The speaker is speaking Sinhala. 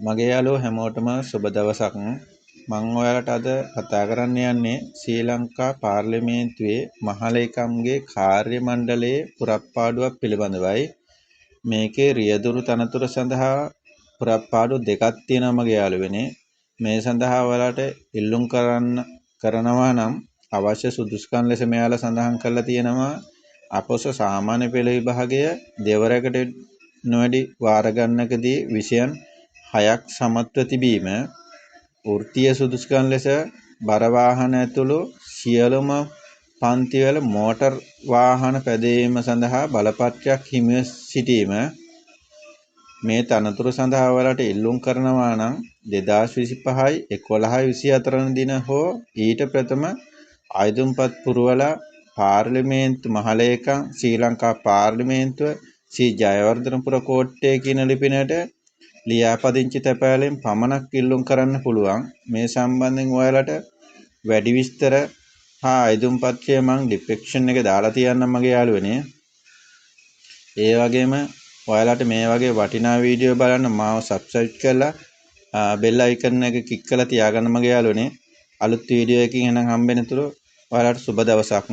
මගේ යාළුවෝ හැමෝටම සුබ දවසක්. මම ඔයාලට අද කතා කරන්න යන්නේ ශ්‍රී ලංකා පාර්ලිමේන්තුවේ මහලේකම්ගේ කාර්ය මණ්ඩලයේ පුරප්පාඩුවක් පිළිබඳවයි. මේකේ රියදුරු තනතුර සඳහා පුරප්පාඩු දෙකක් තියෙනවා මගේ යාළුවනේ. මේ සඳහා ඔයාලට ඉල්ලුම් කරනවා නම් අවශ්‍ය සුදුසුකම් ලෙස මෙයාලා සඳහන් කරලා තියෙනවා. අපොස සාමාන්‍ය පෙළ විභාගය දෙවරකට නොවැඩි වාර ගණනකදී විෂයන් 6ක් සමත්ව තිබීම, වෘත්තීය සුදුසුකම් ලෙස බර වාහන ඇතුළු සියලුම පන්තිවල මෝටර් වාහන පැදවීම සඳහා බලපත්‍රයක් හිමිව සිටීම. මේ තනතුරු සඳහා ඔයාලට ඉල්ලුම් කරනවා නම් 2025 11 24 දින හෝ ඊට ප්‍රථම ආයුධම්පත් පුරවලා පාර්ලිමේන්තු මහලේකම් ශ්‍රී ලංකා පාර්ලිමේන්තුව ශ්‍රී ජයවර්ධනපුර කෝට්ටේ කියන ලිපිනයට ලියාපදිංචි තැපෑලෙන් පමණක් ඉල්ලුම් කරන්න පුළුවන්. මේ සම්බන්ධයෙන් ඔයාලට වැඩි විස්තර හා ආයුධම්පත්ය මම ඩිස්ක්‍රිප්ෂන් එකේ දාලා තියන්නම් මගේ යාළුවනේ. ඒ වගේම ඔයාලට මේ වගේ වටිනා වීඩියෝ බලන්න මාව සබ්ස්ක්‍රයිබ් කරලා බෙල් අයිකන් එක ක්ලික් කරලා තියාගන්න මගේ යාළුවනේ. අලුත් වීඩියෝ එකකින් එනම් හම්බෙනතුරු ඔයාලට සුබ දවසක්.